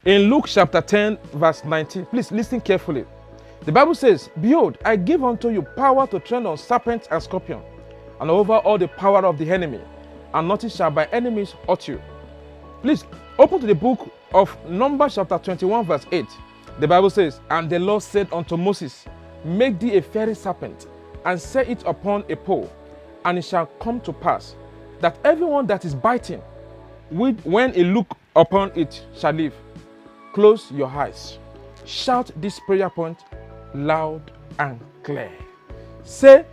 In Luke chapter 10, verse 19, please listen carefully. The Bible says, "Behold, I give unto you power to tread on serpents and scorpions, and over all the power of the enemy, and nothing shall by enemies hurt you." Please open to the book of Numbers chapter 21, verse 8. The Bible says, "And the Lord said unto Moses, Make thee a fiery serpent, and set it upon a pole, and it shall come to pass, that everyone that is biting, when he look upon it, shall live." Close your eyes. Shout this prayer point loud and clear. Say,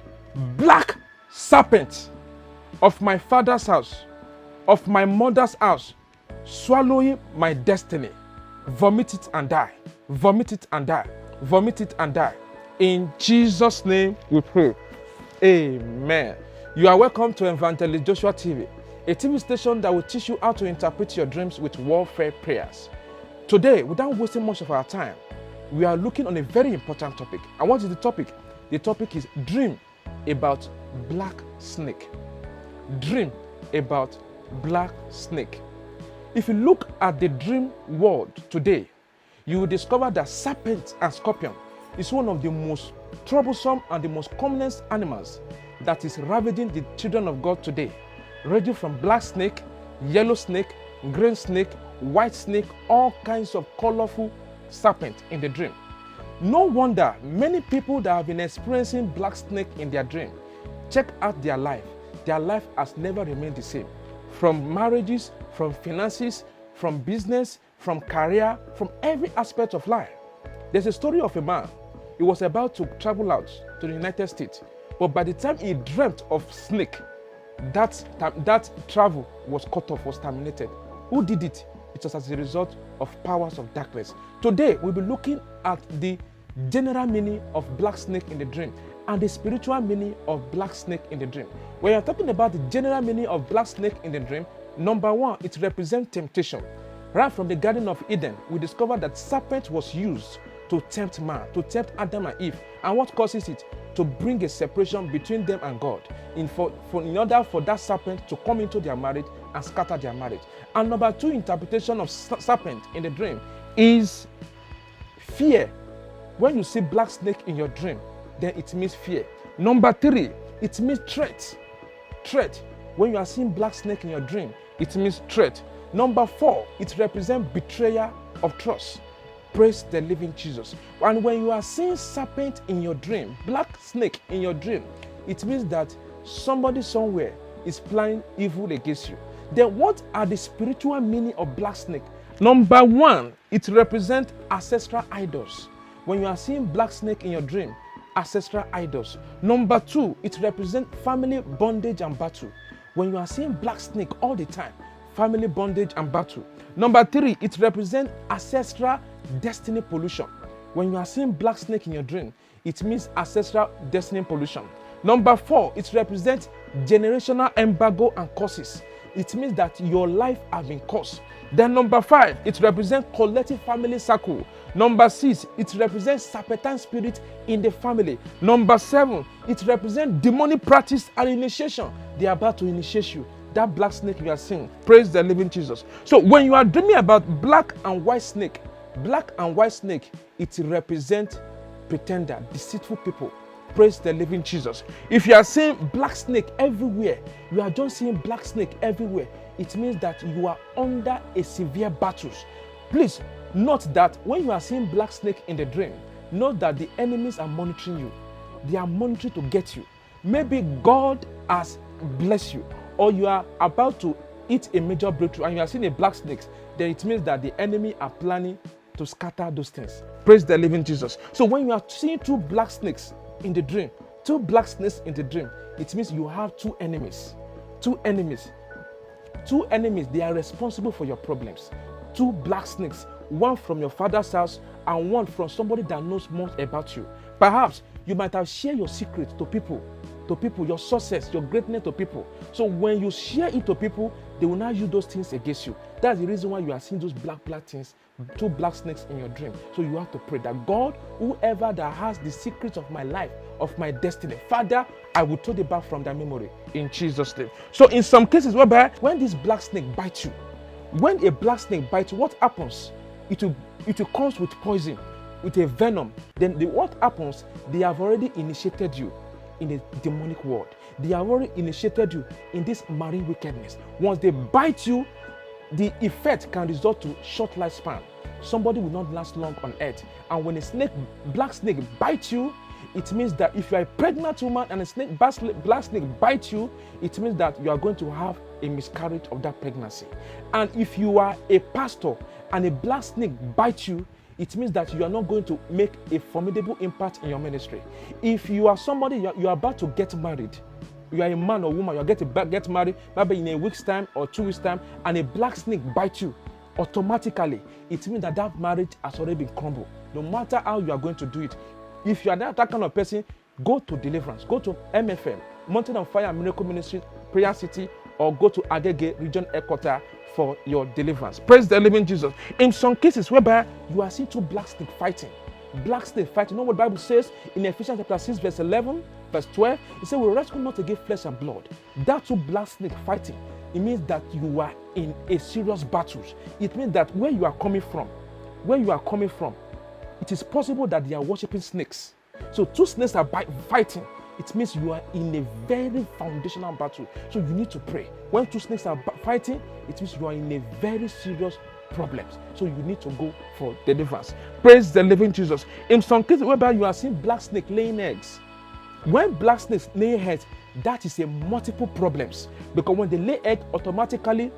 "Black serpent of my father's house, of my mother's house, swallowing my destiny, vomit it and die, vomit it and die, vomit it and die." In Jesus' name we pray. Amen. You are welcome to Evangelist Joshua TV, a TV station that will teach you how to interpret your dreams with warfare prayers. Today, without wasting much of our time, we are looking on a very important topic. And what is the topic? The topic is dream about black snake. Dream about black snake. If you look at the dream world today, you will discover that serpent and scorpion is one of the most troublesome and the most commonest animals that is ravaging the children of God today. Ranging from black snake, yellow snake, green snake, white snake, all kinds of colorful serpent in the dream. No wonder many people that have been experiencing black snake in their dream, check out their life. Their life has never remained the same. From marriages, from finances, from business, from career, from every aspect of life. There's a story of a man. He was about to travel out to the United States, but by the time he dreamt of snake, that travel was cut off, was terminated. Who did it? It was as a result of powers of darkness. Today, we'll be looking at the general meaning of black snake in the dream and the spiritual meaning of black snake in the dream. When you're talking about the general meaning of black snake in the dream, number one, it represents temptation. Right from the Garden of Eden, we discovered that serpent was used to tempt man, to tempt Adam and Eve. And what causes it? To bring a separation between them and God, in order for that serpent to come into their marriage and scatter their marriage. And number two interpretation of serpent in the dream is fear. When you see black snake in your dream, then it means fear. Number three, it means threat. Threat. When you are seeing black snake in your dream, it means threat. Number four, it represents betrayal of trust. Praise the living Jesus. And when you are seeing serpent in your dream, black snake in your dream, it means that somebody somewhere is planning evil against you. Then what are the spiritual meaning of black snake? Number one, it represents ancestral idols. When you are seeing black snake in your dream, ancestral idols. Number two, it represents family bondage and battle. When you are seeing black snake all the time, family bondage and battle. Number three, it represents ancestral destiny pollution. When you are seeing black snake in your dream, it means ancestral destiny pollution. Number four, it represents generational embargo and curses. It means that your life has been cursed. Then number five, it represents collective family circle. Number six, it represents serpentine spirit in the family. Number seven, it represents demonic practice and initiation. They are about to initiate you. That black snake you are seeing. Praise the living Jesus. So when you are dreaming about black and white snake, it represents pretender, deceitful people. Praise the living Jesus. If you are seeing black snake everywhere, you are just seeing black snake everywhere, it means that you are under a severe battles. Please note that when you are seeing black snake in the dream, note that the enemies are monitoring you. They are monitoring to get you. Maybe God has blessed you, or you are about to hit a major breakthrough and you are seeing a black snake, then it means that the enemy are planning to scatter those things. Praise the living Jesus. So when you are seeing two black snakes in the dream, it means you have two enemies. Two enemies, they are responsible for your problems. Two black snakes, one from your father's house and one from somebody that knows more about you. Perhaps you might have shared your secret to people, your success, your greatness to people. So when you share it to people, they will not use those things against you. That's the reason why you are seeing those black things, two black snakes in your dream. So you have to pray that God, whoever that has the secrets of my life, of my destiny, Father, I will throw it back from their memory in Jesus' name. So in some cases whereby when this black snake bites you, when a black snake bites you, what happens? it will comes with poison, with a venom. Then what happens? They have already initiated you in a demonic world. They have already initiated you in this marine wickedness. Once they bite you, the effect can result to short lifespan. Somebody will not last long on earth. And when a black snake bites you, it means that if you are a pregnant woman and a black snake bites you, it means that you are going to have a miscarriage of that pregnancy. And if you are a pastor and a black snake bites you, it means that you are not going to make a formidable impact in your ministry. If you are somebody, you are about to get married, you are a man or woman, you are going to get married, maybe in a week's time or 2 weeks' time, and a black snake bites you, automatically, it means that that marriage has already been crumbled. No matter how you are going to do it. If you are that kind of person, go to Deliverance, go to MFM, Mountain of Fire and Miracle Ministry, Prayer City, or go to Agege Region Headquarters for your deliverance. Praise the living Jesus. In some cases whereby you are seeing two black snakes fighting. Black snake fighting. You know what the Bible says in Ephesians chapter 6, verse 11, verse 12? It says, we wrestle not against flesh and blood. That two black snakes fighting, it means that you are in a serious battle. It means that where you are coming from, it is possible that they are worshiping snakes. So two snakes are fighting. It means you are in a very foundational battle. So you need to pray. When two snakes are fighting, it means you are in a very serious problems. So you need to go for deliverance. Praise the living Jesus. In some cases whereby you are seeing black snake laying eggs. When black snakes lay eggs, that is a multiple problems. Because when they lay egg, automatically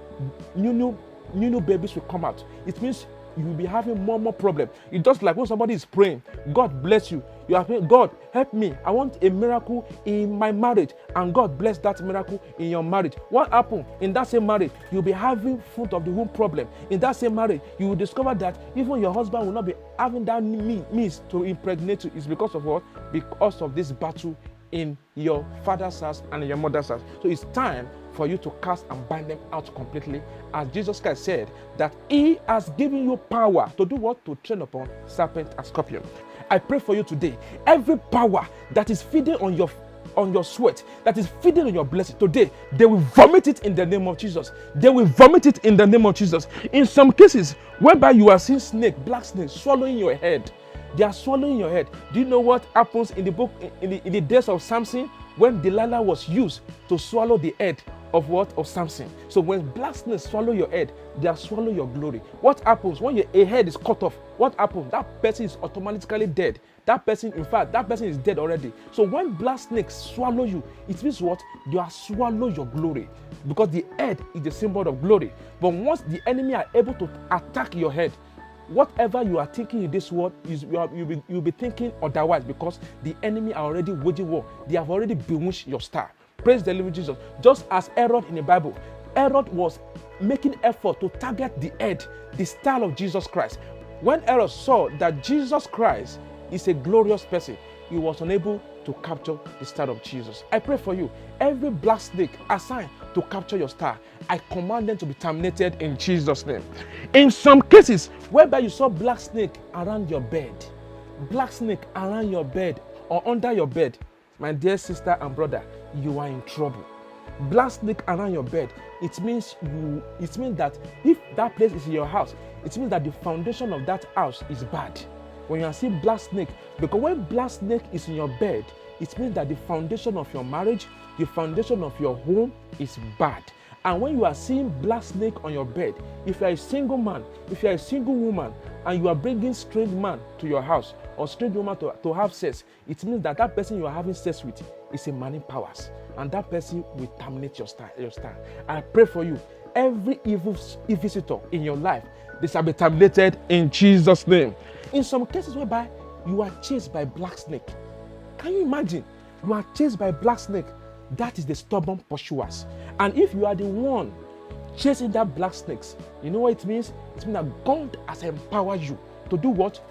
new babies will come out. It means you will be having more problem. It's just like when somebody is praying, God bless you. You are praying, God help me. I want a miracle in my marriage. And God bless that miracle in your marriage. What happened? In that same marriage, you'll be having fruit of the womb problem. In that same marriage, you will discover that even your husband will not be having that means to impregnate you. It's because of what? Because of this battle in your father's house and in your mother's house. So it's time for you to cast and bind them out completely, as Jesus Christ said that he has given you power to do what? To tread upon serpent and scorpion. I pray for you today, every power that is feeding on your sweat, that is feeding on your blessing, today they will vomit it in the name of Jesus. They will vomit it in the name of Jesus. In some cases whereby you are seeing black snakes swallowing your head, they are swallowing your head. Do you know what happens in the book, in the days of Samson, when Delilah was used to swallow the head of what? Of Samson. So when black snakes swallow your head, they are swallow your glory. What happens when a head is cut off? What happens? That person is automatically dead. That person, in fact, that person is dead already. So when black snakes swallow you, it means what? They are swallow your glory. Because the head is the symbol of glory. But once the enemy are able to attack your head, whatever you are thinking in this world, you'll be thinking otherwise, because the enemy are already waging war. They have already bewitched your star. Praise the living Jesus. Just as Herod in the Bible, Herod was making effort to target the head, the star of Jesus Christ. When Herod saw that Jesus Christ is a glorious person, he was unable to capture the star of Jesus. I pray for you. Every black snake assigned to capture your star, I command them to be terminated in Jesus' name. In some cases, whereby you saw black snake around your bed, black snake around your bed or under your bed, my dear sister and brother, you are in trouble. Black snake around your bed, it means that if that place is in your house, it means that the foundation of that house is bad. When you are seeing black snake, because when black snake is in your bed, it means that the foundation of your marriage, the foundation of your home is bad. And when you are seeing black snake on your bed, if you are a single man, if you are a single woman, and you are bringing strange man to your house or strange woman to have sex, it means that that person you are having sex with is a marine powers, and that person will terminate your star. I pray for you. Every evil visitor in your life, they shall be terminated in Jesus' name. In some cases whereby you are chased by black snake, can you imagine? You are chased by black snake. That is the stubborn pursuers. And if you are the one chasing that black snakes, you know what it means? It means that God has empowered you to do what?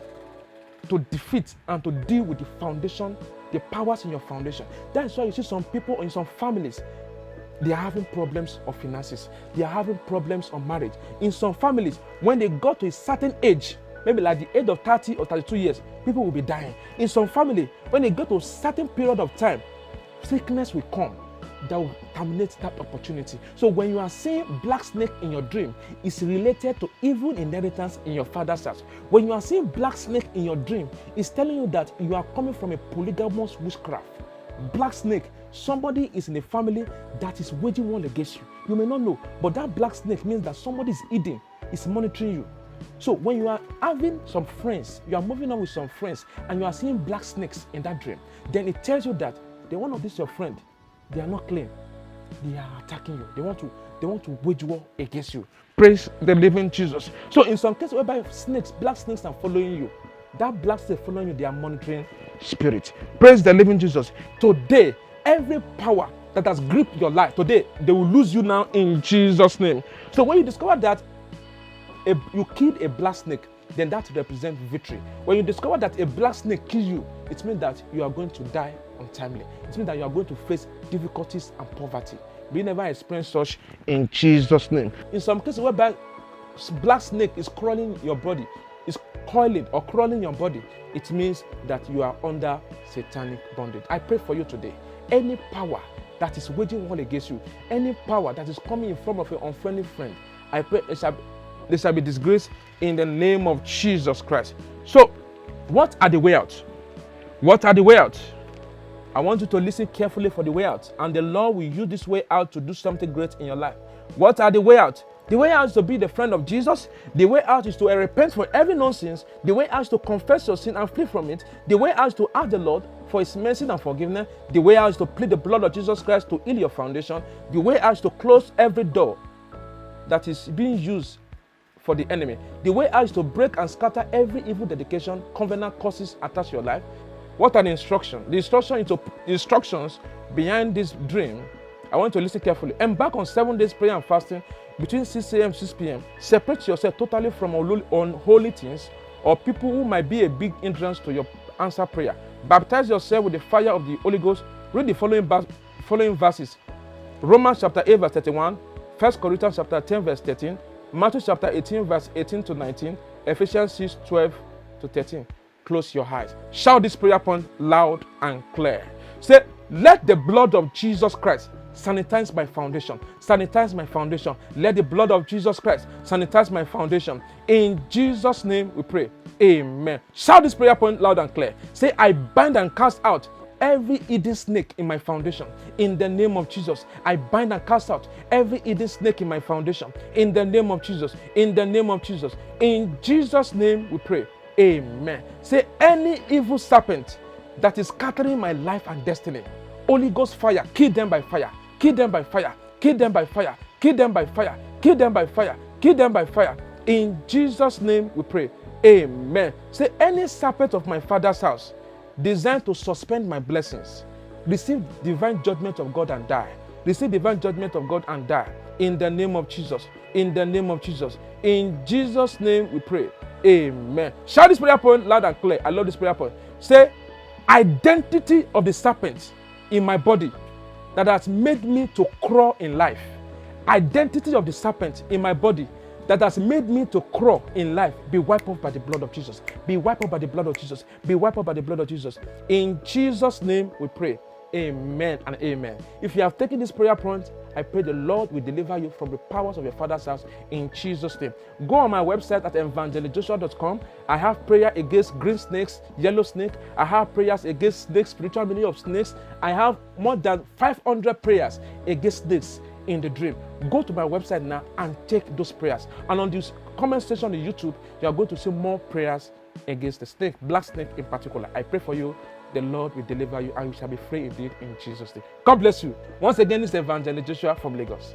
To defeat and to deal with the foundation, the powers in your foundation. That is why you see some people in some families, they are having problems of finances. They are having problems of marriage. In some families, when they got to a certain age, maybe like the age of 30 or 32 years, people will be dying. In some family, when they get to a certain period of time, sickness will come. that will terminate that opportunity. So when you are seeing black snake in your dream, it's related to evil inheritance in your father's house. When you are seeing black snake in your dream, it's telling you that you are coming from a polygamous witchcraft. Black snake, somebody is in a family that is waging war against you. You may not know, but that black snake means that somebody is hidden, is monitoring you. So when you are having some friends, you are moving on with some friends, and you are seeing black snakes in that dream, then it tells you that the one of this your friend, they are not clean. They are attacking you. They want to wage war against you. Praise the living Jesus. So in some cases whereby snakes, black snakes are following you, that black snake following you, they are monitoring spirit. Praise the living Jesus. Today, every power that has gripped your life, today, they will lose you now in Jesus' name. So when you discover that you killed a black snake, then that represents victory. When you discover that a black snake kills you, it means that you are going to die untimely. It means that you are going to face difficulties and poverty. We never experience such in Jesus' name. In some cases whereby black snake is crawling your body, is coiling or crawling your body, it means that you are under satanic bondage. I pray for you today. Any power that is waging war against you, any power that is coming in form of an unfriendly friend, I pray they shall be disgraced in the name of Jesus Christ. So, what are the way out? What are the way out? I want you to listen carefully for the way out. And the Lord will use this way out to do something great in your life. What are the way out? The way out is to be the friend of Jesus. The way out is to repent for every nonsense. The way out is to confess your sin and flee from it. The way out is to ask the Lord for His mercy and forgiveness. The way out is to plead the blood of Jesus Christ to heal your foundation. The way out is to close every door that is being used for the enemy. The way out is to break and scatter every evil dedication, covenant curses attached to your life. What are the instructions? The instructions behind this dream, I want you to listen carefully. Embark on 7 days prayer and fasting between 6 a.m. and 6 p.m. Separate yourself totally from unholy things or people who might be a big hindrance to your answer prayer. Baptize yourself with the fire of the Holy Ghost. Read the following verses. Romans chapter 8 verse 31, 1 Corinthians chapter 10 verse 13, Matthew chapter 18 verse 18 to 19, Ephesians 6, 12 to 13. Close your eyes. Shout this prayer point loud and clear. Say, let the blood of Jesus Christ sanitize my foundation. Sanitize my foundation. Let the blood of Jesus Christ sanitize my foundation. In Jesus' name we pray. Amen. Shout this prayer point loud and clear. Say, I bind and cast out every hidden snake in my foundation. In the name of Jesus, I bind and cast out every hidden snake in my foundation. In the name of Jesus. In the name of Jesus. In Jesus' name we pray. Amen. Say, any evil serpent that is scattering my life and destiny, Holy Ghost fire, kill them by fire. Kill them by fire. Kill them by fire. Kill them by fire. Kill them by fire. Kill them by fire. In Jesus' name we pray. Amen. Say, any serpent of my father's house designed to suspend my blessings, receive divine judgment of God and die. Receive divine judgment of God and die. In the name of Jesus. In the name of Jesus. In Jesus' name we pray. Amen. Shout this prayer point loud and clear. I love this prayer point. Say, identity of the serpent in my body that has made me to crawl in life. Identity of the serpent in my body that has made me to crawl in life, be wiped off by the blood of Jesus. Be wiped off by the blood of Jesus. Be wiped off by the blood of Jesus. In Jesus' name we pray. Amen and amen. If you have taken this prayer point, I pray the Lord will deliver you from the powers of your father's house in Jesus' name. Go on my website at evangelistjoshua.com. I have prayer against green snakes, yellow snake. I have prayers against snakes, spiritual meaning of snakes. I have more than 500 prayers against snakes in the dream. Go to my website now and take those prayers. And on this comment section on YouTube, you are going to see more prayers against the snake, black snake in particular. I pray for you. The Lord will deliver you and you shall be free indeed in Jesus' name. God bless you. Once again, this is Evangelist Joshua from Lagos.